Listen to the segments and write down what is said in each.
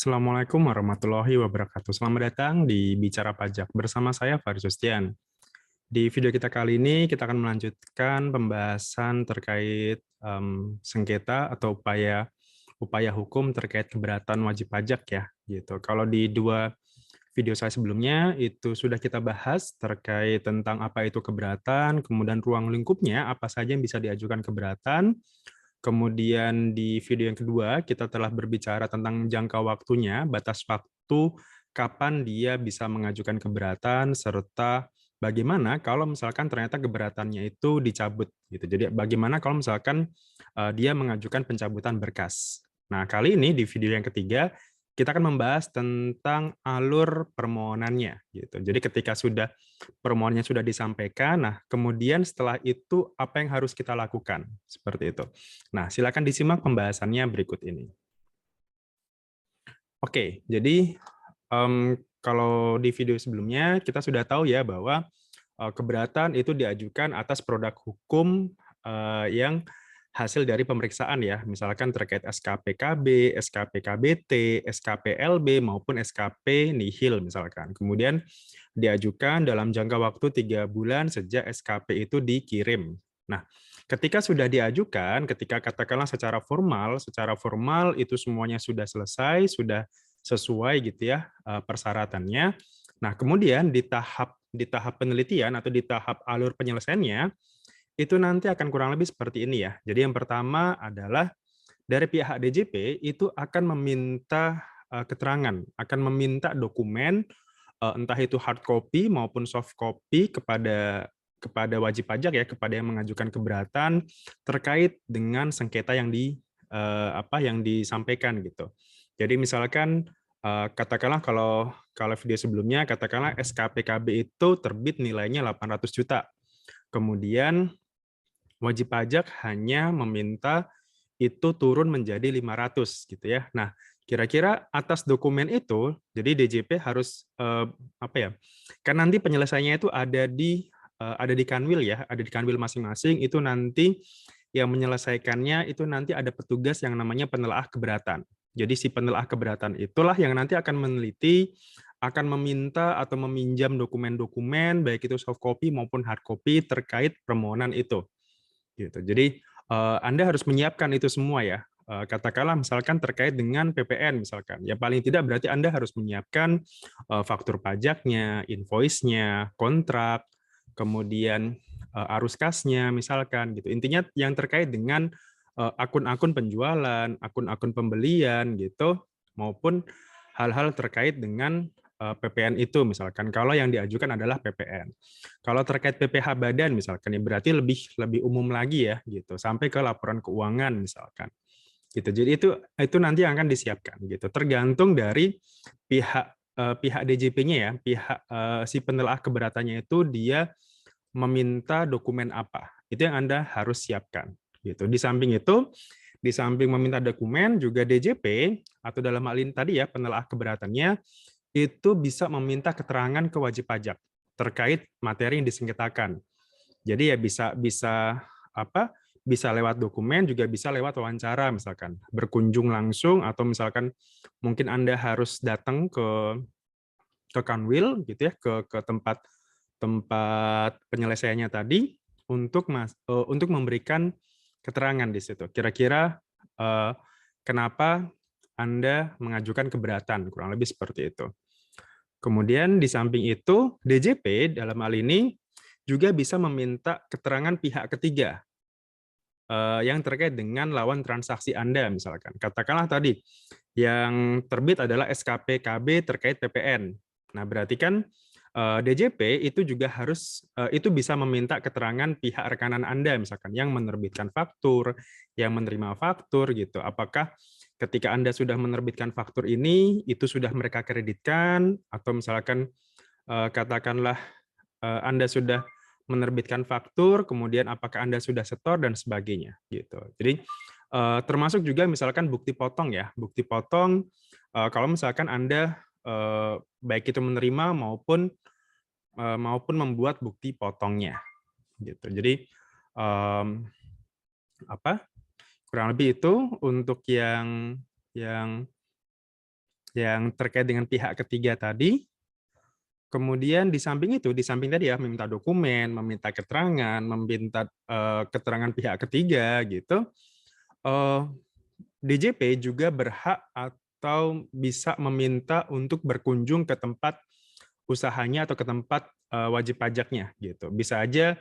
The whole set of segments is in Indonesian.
Assalamualaikum warahmatullahi wabarakatuh. Selamat datang di Bicara Pajak bersama saya Faris Justian. Di video kita kali ini kita akan melanjutkan pembahasan terkait sengketa atau upaya hukum terkait keberatan wajib pajak ya gitu. Kalau di dua video saya sebelumnya itu sudah kita bahas terkait tentang apa itu keberatan, kemudian ruang lingkupnya apa saja yang bisa diajukan keberatan. Kemudian di video yang kedua, kita telah berbicara tentang jangka waktunya, batas waktu kapan dia bisa mengajukan keberatan, serta bagaimana kalau misalkan ternyata keberatannya itu dicabut. Gitu. Jadi bagaimana kalau misalkan dia mengajukan pencabutan berkas. Nah, kali ini di video yang ketiga, kita akan membahas tentang alur permohonannya. Gitu. Jadi ketika permohonannya sudah disampaikan, nah kemudian setelah itu apa yang harus kita lakukan? Seperti itu. Nah, silakan disimak pembahasannya berikut ini. Oke, jadi kalau di video sebelumnya kita sudah tahu ya bahwa keberatan itu diajukan atas produk hukum yang hasil dari pemeriksaan ya, misalkan terkait SKPKB, SKPKBT, SKPLB maupun SKP nihil misalkan. Kemudian diajukan dalam jangka waktu 3 bulan sejak SKP itu dikirim. Nah, ketika sudah diajukan, ketika katakanlah secara formal itu semuanya sudah selesai, sudah sesuai gitu ya persyaratannya. Nah, kemudian di tahap penelitian atau di tahap alur penyelesaiannya itu nanti akan kurang lebih seperti ini ya. Jadi yang pertama adalah dari pihak DJP itu akan meminta keterangan, akan meminta dokumen entah itu hard copy maupun soft copy kepada wajib pajak ya, kepada yang mengajukan keberatan terkait dengan sengketa yang disampaikan gitu. Jadi misalkan katakanlah kalau video sebelumnya katakanlah SKPKB itu terbit nilainya 800 juta. Kemudian wajib pajak hanya meminta itu turun menjadi 500 gitu ya. Nah, kira-kira atas dokumen itu, jadi DJP harus apa ya? Kan nanti penyelesaiannya itu ada di Kanwil ya, ada di Kanwil masing-masing. Itu nanti yang menyelesaikannya itu nanti ada petugas yang namanya penelaah keberatan. Jadi si penelaah keberatan itulah yang nanti akan meneliti, akan meminta atau meminjam dokumen-dokumen baik itu soft copy maupun hard copy terkait permohonan itu. Gitu. Jadi Anda harus menyiapkan itu semua ya. Katakanlah misalkan terkait dengan PPN misalkan. Ya paling tidak berarti Anda harus menyiapkan faktur pajaknya, invoice-nya, kontrak, kemudian arus kasnya misalkan gitu. Intinya yang terkait dengan akun-akun penjualan, akun-akun pembelian gitu maupun hal-hal terkait dengan PPN itu misalkan kalau yang diajukan adalah PPN. Kalau terkait PPh badan misalkan ya berarti lebih lebih umum lagi ya gitu sampai ke laporan keuangan misalkan gitu. Jadi itu nanti yang akan disiapkan gitu. Tergantung dari pihak DJP-nya ya, si penelaah keberatannya itu dia meminta dokumen apa. Itu yang Anda harus siapkan gitu. Di samping meminta dokumen juga DJP atau dalam hal ini tadi ya penelaah keberatannya itu bisa meminta keterangan ke wajib pajak terkait materi yang disengketakan. Jadi ya bisa bisa apa? Bisa lewat dokumen, juga bisa lewat wawancara misalkan, berkunjung langsung atau misalkan mungkin Anda harus datang ke Kanwil gitu ya, ke tempat tempat penyelesaiannya tadi untuk memberikan keterangan di situ. Kira-kira kenapa Anda mengajukan keberatan, kurang lebih seperti itu. Kemudian di samping itu, DJP dalam hal ini juga bisa meminta keterangan pihak ketiga yang terkait dengan lawan transaksi Anda misalkan. Katakanlah tadi yang terbit adalah SKPKB terkait PPN. Nah, berarti kan DJP itu juga itu bisa meminta keterangan pihak rekanan Anda misalkan yang menerbitkan faktur, yang menerima faktur gitu. Apakah ketika Anda sudah menerbitkan faktur ini itu sudah mereka kreditkan atau misalkan katakanlah Anda sudah menerbitkan faktur, kemudian apakah Anda sudah setor dan sebagainya gitu. Jadi termasuk juga misalkan bukti potong ya, bukti potong kalau misalkan Anda baik itu menerima maupun membuat bukti potongnya gitu. Jadi um, apa kurang lebih itu untuk yang yang terkait dengan pihak ketiga tadi. Kemudian di samping itu, di samping tadi ya, meminta dokumen, meminta keterangan, meminta keterangan pihak ketiga gitu, eh, DJP juga berhak atau bisa meminta untuk berkunjung ke tempat usahanya atau ke tempat wajib pajaknya gitu. Bisa aja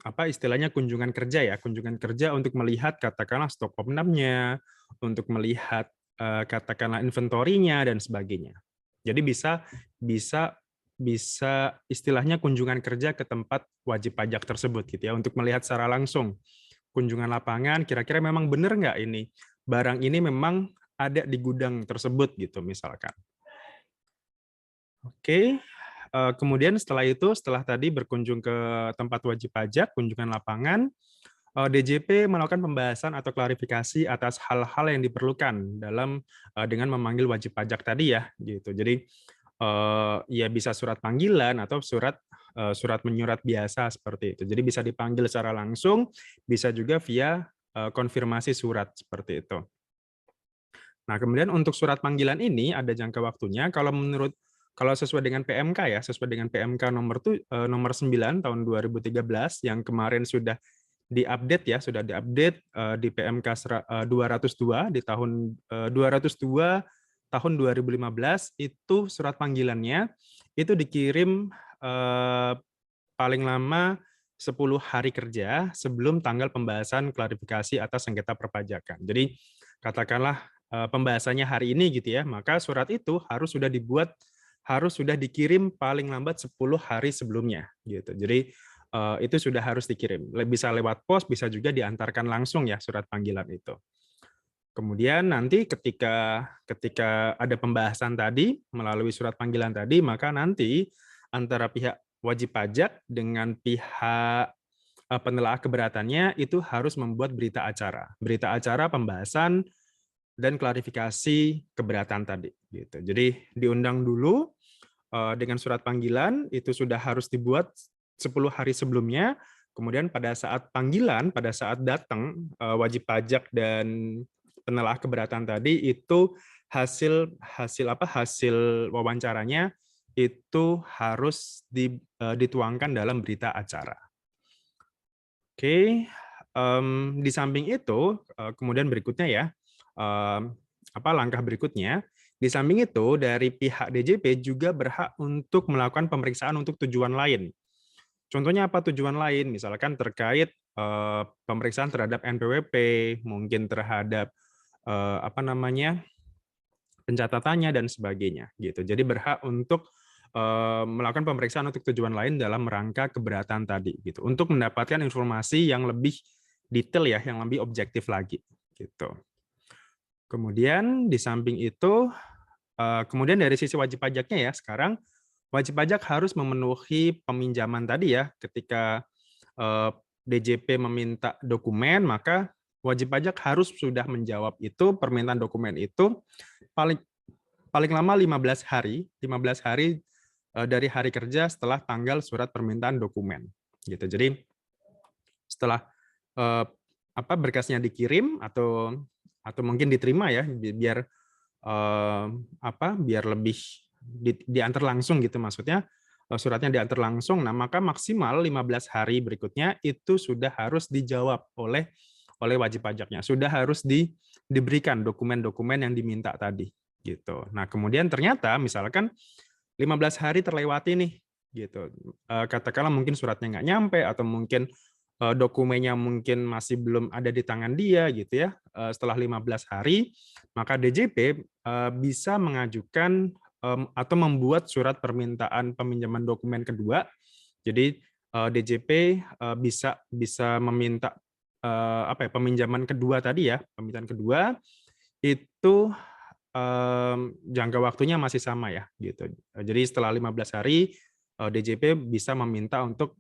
apa istilahnya kunjungan kerja ya, kunjungan kerja untuk melihat katakanlah stok opnamnya, untuk melihat katakanlah inventorinya dan sebagainya. Jadi bisa bisa bisa istilahnya kunjungan kerja ke tempat wajib pajak tersebut gitu ya untuk melihat secara langsung kunjungan lapangan kira-kira memang benar nggak ini barang ini memang ada di gudang tersebut gitu misalkan. Oke, kemudian setelah itu, setelah tadi berkunjung ke tempat wajib pajak, kunjungan lapangan, DJP melakukan pembahasan atau klarifikasi atas hal-hal yang diperlukan dalam dengan memanggil wajib pajak tadi ya, gitu. Jadi ya bisa surat panggilan atau surat menyurat biasa seperti itu. Jadi bisa dipanggil secara langsung, bisa juga via konfirmasi surat seperti itu. Nah, kemudian untuk surat panggilan ini ada jangka waktunya. Kalau sesuai dengan PMK ya, sesuai dengan PMK nomor 9 tahun 2013 yang kemarin sudah diupdate ya, sudah diupdate di PMK 202 di tahun 202 tahun 2015 itu surat panggilannya itu dikirim paling lama 10 hari kerja sebelum tanggal pembahasan klarifikasi atas sengketa perpajakan. Jadi katakanlah pembahasannya hari ini gitu ya, maka surat itu harus sudah dikirim paling lambat 10 hari sebelumnya gitu. Jadi itu sudah harus dikirim. Bisa lewat pos, bisa juga diantarkan langsung ya surat panggilan itu. Kemudian nanti ketika ada pembahasan tadi melalui surat panggilan tadi, maka nanti antara pihak wajib pajak dengan pihak penelaah keberatannya itu harus membuat berita acara. Berita acara pembahasan dan klarifikasi keberatan tadi gitu. Jadi diundang dulu dengan surat panggilan itu sudah harus dibuat 10 hari sebelumnya. Kemudian pada saat panggilan, pada saat datang wajib pajak dan penelaah keberatan tadi itu hasil wawancaranya itu harus dituangkan dalam berita acara. Oke, di samping itu kemudian berikutnya ya langkah berikutnya di samping itu dari pihak DJP juga berhak untuk melakukan pemeriksaan untuk tujuan lain. Contohnya apa tujuan lain? Misalkan terkait pemeriksaan terhadap NPWP, mungkin terhadap pencatatannya dan sebagainya gitu. Jadi berhak untuk melakukan pemeriksaan untuk tujuan lain dalam rangka keberatan tadi gitu. Untuk mendapatkan informasi yang lebih detail ya, yang lebih objektif lagi gitu. Kemudian di samping itu kemudian dari sisi wajib pajaknya ya, sekarang wajib pajak harus memenuhi peminjaman tadi ya, ketika DJP meminta dokumen, maka wajib pajak harus sudah menjawab itu, permintaan dokumen itu, paling paling lama 15 hari dari hari kerja setelah tanggal surat permintaan dokumen. Gitu. Jadi setelah berkasnya dikirim atau mungkin diterima ya, biar biar lebih diantar langsung gitu maksudnya suratnya diantar langsung. Nah, maka maksimal 15 hari berikutnya itu sudah harus dijawab oleh wajib pajaknya. Sudah harus diberikan dokumen-dokumen yang diminta tadi gitu. Nah, kemudian ternyata misalkan 15 hari terlewati nih gitu. Katakanlah mungkin suratnya nggak nyampe atau mungkin dokumennya mungkin masih belum ada di tangan dia gitu ya. Setelah 15 hari, maka DJP bisa mengajukan atau membuat surat permintaan peminjaman dokumen kedua. Jadi DJP bisa meminta peminjaman kedua tadi ya, permintaan kedua itu jangka waktunya masih sama ya gitu. Jadi setelah 15 hari DJP bisa meminta untuk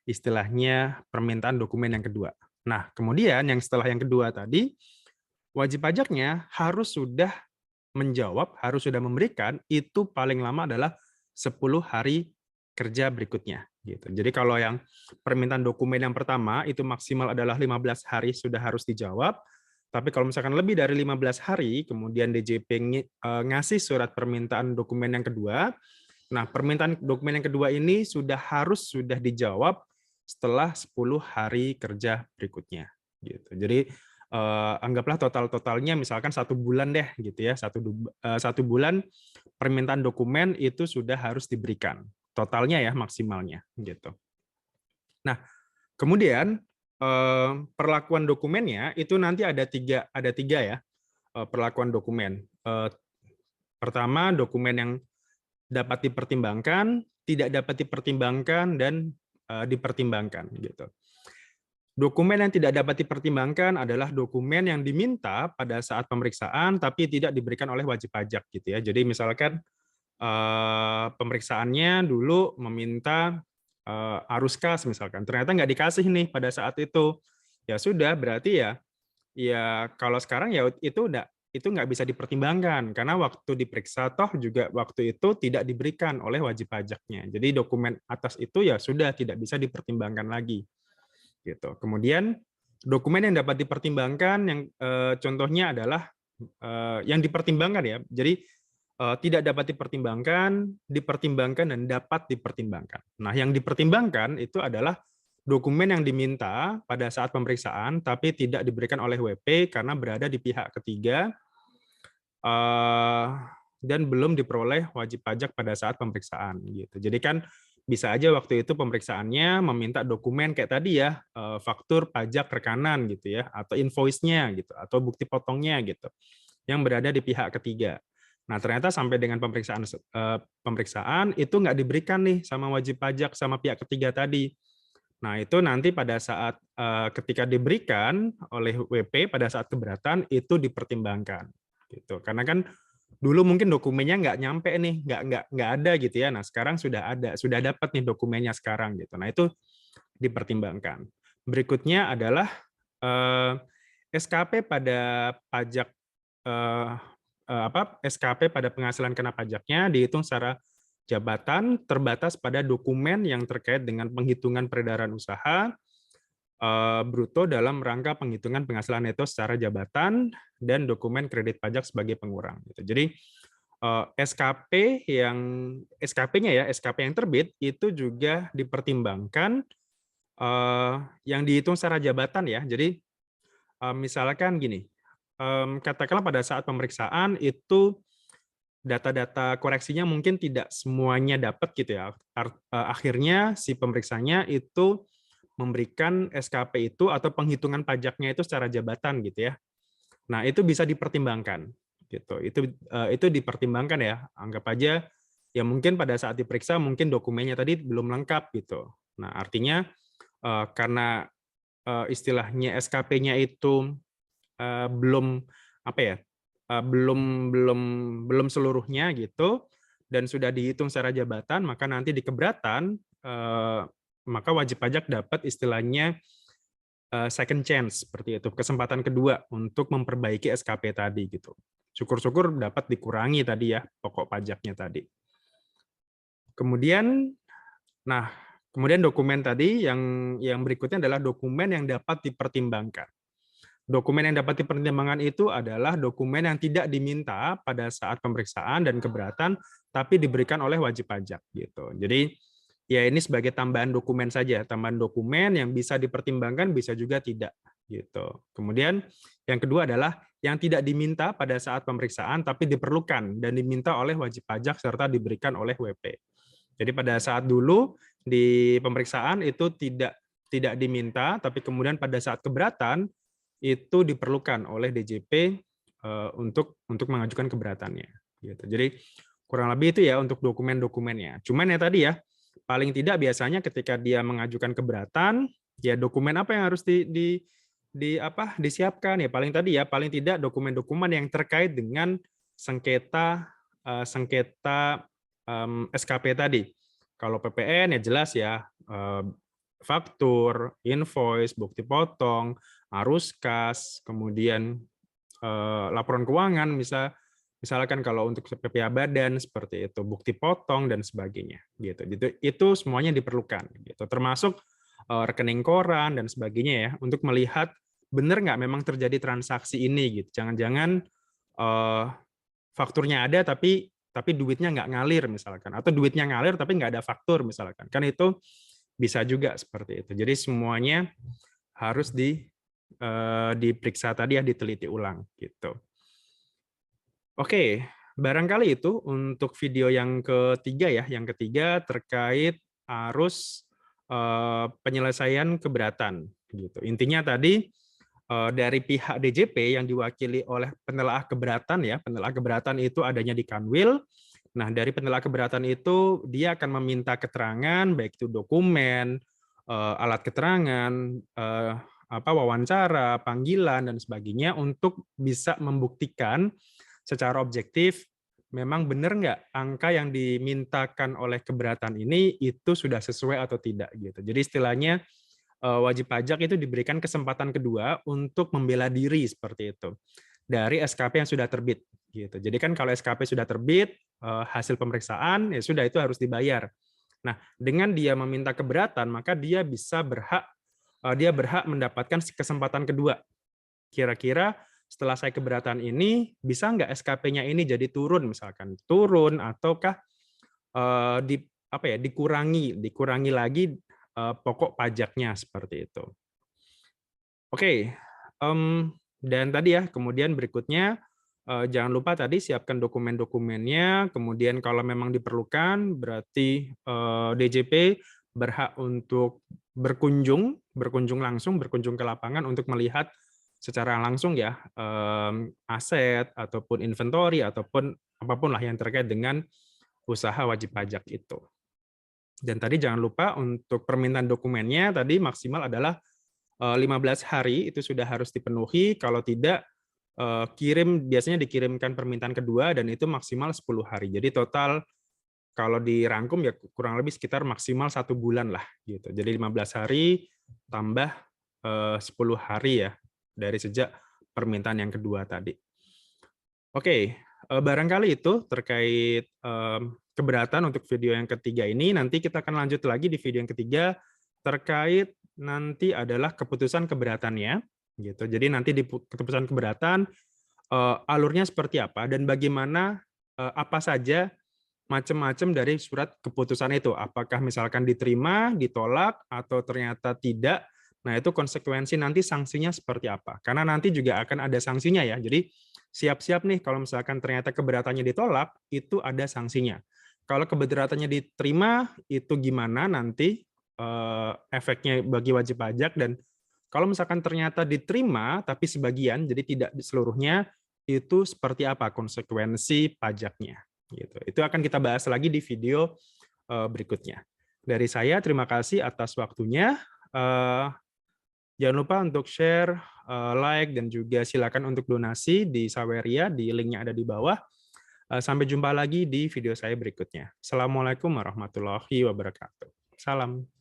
istilahnya permintaan dokumen yang kedua. Nah, kemudian yang setelah yang kedua tadi, wajib pajaknya harus sudah menjawab, harus sudah memberikan, itu paling lama adalah 10 hari kerja berikutnya. Gitu. Jadi kalau yang permintaan dokumen yang pertama, itu maksimal adalah 15 hari sudah harus dijawab, Tapi kalau misalkan lebih dari 15 hari, kemudian DJP ngasih surat permintaan dokumen yang kedua, nah permintaan dokumen yang kedua ini sudah dijawab setelah 10 hari kerja berikutnya. Gitu. Jadi anggaplah totalnya misalkan 1 bulan deh gitu ya, 1 bulan permintaan dokumen itu sudah harus diberikan. Totalnya ya maksimalnya gitu. Nah, kemudian perlakuan dokumennya itu nanti ada tiga ya perlakuan dokumen. Pertama, dokumen yang dapat dipertimbangkan, tidak dapat dipertimbangkan, dan dipertimbangkan gitu. Dokumen yang tidak dapat dipertimbangkan adalah dokumen yang diminta pada saat pemeriksaan tapi tidak diberikan oleh wajib pajak gitu ya. Jadi misalkan pemeriksaannya dulu meminta arus kas misalkan, ternyata nggak dikasih nih pada saat itu. Ya sudah, berarti ya kalau sekarang ya itu nggak bisa dipertimbangkan karena waktu diperiksa toh juga waktu itu tidak diberikan oleh wajib pajaknya. Jadi dokumen atas itu ya sudah tidak bisa dipertimbangkan lagi. Gitu. Kemudian dokumen yang dapat dipertimbangkan yang contohnya adalah yang dipertimbangkan ya. Jadi tidak dapat dipertimbangkan dan dapat dipertimbangkan. Nah, yang dipertimbangkan itu adalah dokumen yang diminta pada saat pemeriksaan tapi tidak diberikan oleh WP karena berada di pihak ketiga dan belum diperoleh wajib pajak pada saat pemeriksaan gitu. Jadi kan bisa aja waktu itu pemeriksaannya meminta dokumen kayak tadi ya, faktur pajak rekanan gitu ya, atau invoice-nya gitu, atau bukti potongnya gitu, yang berada di pihak ketiga. Nah, ternyata sampai dengan pemeriksaan itu nggak diberikan nih sama wajib pajak sama pihak ketiga tadi. Nah, itu nanti pada saat ketika diberikan oleh WP pada saat keberatan itu dipertimbangkan gitu. Karena kan dulu mungkin dokumennya nggak nyampe nih, nggak ada gitu ya. Nah, sekarang sudah ada, sudah dapat nih dokumennya sekarang gitu. Nah, itu dipertimbangkan. Berikutnya adalah SKP pada pajak SKP pada penghasilan kena pajaknya dihitung secara jabatan terbatas pada dokumen yang terkait dengan penghitungan peredaran usaha bruto dalam rangka penghitungan penghasilan neto secara jabatan dan dokumen kredit pajak sebagai pengurang. Gitu. Jadi SKP yang terbit itu juga dipertimbangkan yang dihitung secara jabatan ya. Jadi misalkan gini, katakanlah pada saat pemeriksaan itu data-data koreksinya mungkin tidak semuanya dapat gitu ya. Akhirnya si pemeriksanya itu memberikan SKP itu atau penghitungan pajaknya itu secara jabatan gitu ya. Nah, itu bisa dipertimbangkan gitu. Itu dipertimbangkan ya. Anggap aja ya mungkin pada saat diperiksa mungkin dokumennya tadi belum lengkap gitu. Nah, artinya karena istilahnya SKP-nya itu belum apa ya? Belum seluruhnya gitu dan sudah dihitung secara jabatan, maka nanti di keberatan maka wajib pajak dapat istilahnya second chance seperti itu, kesempatan kedua untuk memperbaiki SKP tadi gitu. Syukur-syukur dapat dikurangi tadi ya pokok pajaknya tadi. Kemudian dokumen tadi yang berikutnya adalah dokumen yang dapat dipertimbangkan. Dokumen yang dapat dipertimbangkan itu adalah dokumen yang tidak diminta pada saat pemeriksaan dan keberatan, tapi diberikan oleh wajib pajak gitu. Jadi ya ini sebagai tambahan dokumen saja, tambahan dokumen yang bisa dipertimbangkan, bisa juga tidak gitu. Kemudian yang kedua adalah yang tidak diminta pada saat pemeriksaan, tapi diperlukan dan diminta oleh wajib pajak serta diberikan oleh WP. Jadi pada saat dulu di pemeriksaan itu tidak diminta, tapi kemudian pada saat keberatan itu diperlukan oleh DJP untuk mengajukan keberatannya. Gitu. Jadi kurang lebih itu ya untuk dokumen-dokumennya. Cuman ya tadi ya, paling tidak biasanya ketika dia mengajukan keberatan, ya dokumen apa yang harus disiapkan ya paling tadi ya paling tidak dokumen-dokumen yang terkait dengan sengketa SKP tadi. Kalau PPN ya jelas ya faktur, invoice, bukti potong, arus kas, kemudian laporan keuangan, misalkan kalau untuk PPh badan seperti itu, bukti potong dan sebagainya, gitu. Itu semuanya diperlukan, gitu. Termasuk rekening koran dan sebagainya ya, untuk melihat bener nggak memang terjadi transaksi ini gitu. Jangan-jangan fakturnya ada tapi duitnya nggak ngalir misalkan, atau duitnya ngalir tapi nggak ada faktur misalkan. Kan itu bisa juga seperti itu. Jadi semuanya harus diperiksa tadi ya, diteliti ulang gitu. Oke, barangkali itu untuk video yang ketiga ya. Yang ketiga terkait arus penyelesaian keberatan gitu. Intinya tadi dari pihak DJP yang diwakili oleh penelaah keberatan ya. Penelaah keberatan itu adanya di Kanwil. Nah, dari penelaah keberatan itu dia akan meminta keterangan baik itu dokumen, alat keterangan, wawancara, panggilan dan sebagainya untuk bisa membuktikan secara objektif memang benar nggak angka yang dimintakan oleh keberatan ini itu sudah sesuai atau tidak gitu. Jadi istilahnya wajib pajak itu diberikan kesempatan kedua untuk membela diri seperti itu dari SKP yang sudah terbit gitu. Jadi kan kalau SKP sudah terbit, hasil pemeriksaan ya sudah itu harus dibayar. Nah, dengan dia meminta keberatan maka dia berhak mendapatkan kesempatan kedua. Kira-kira setelah saya keberatan ini, bisa nggak SKP-nya ini jadi turun, misalkan turun, ataukah dikurangi lagi pokok pajaknya seperti itu. Oke, dan tadi ya, kemudian berikutnya jangan lupa tadi siapkan dokumen-dokumennya, kemudian kalau memang diperlukan berarti DJP berhak untuk berkunjung langsung, berkunjung ke lapangan untuk melihat secara langsung ya aset ataupun inventory ataupun apapun lah yang terkait dengan usaha wajib pajak itu. Dan tadi jangan lupa untuk permintaan dokumennya tadi maksimal adalah 15 hari itu sudah harus dipenuhi, kalau tidak biasanya dikirimkan permintaan kedua dan itu maksimal 10 hari. Jadi total kalau dirangkum ya kurang lebih sekitar maksimal 1 bulan lah gitu. Jadi 15 hari tambah 10 hari ya dari sejak permintaan yang kedua tadi. Oke, barangkali itu terkait keberatan untuk video yang ketiga ini. Nanti kita akan lanjut lagi di video yang ketiga terkait nanti adalah keputusan keberatannya gitu. Jadi nanti di keputusan keberatan alurnya seperti apa dan bagaimana apa saja macam-macam dari surat keputusan itu. Apakah misalkan diterima, ditolak, atau ternyata tidak. Nah, itu konsekuensi nanti sanksinya seperti apa. Karena nanti juga akan ada sanksinya ya. Jadi siap-siap nih kalau misalkan ternyata keberatannya ditolak, itu ada sanksinya. Kalau keberatannya diterima, itu gimana nanti efeknya bagi wajib pajak, dan kalau misalkan ternyata diterima, tapi sebagian, jadi tidak seluruhnya, itu seperti apa konsekuensi pajaknya. Gitu. Itu akan kita bahas lagi di video berikutnya. Dari saya, terima kasih atas waktunya. Jangan lupa untuk share, like, dan juga silakan untuk donasi di Saweria, di link yang ada di bawah. Sampai jumpa lagi di video saya berikutnya. Assalamualaikum warahmatullahi wabarakatuh. Salam.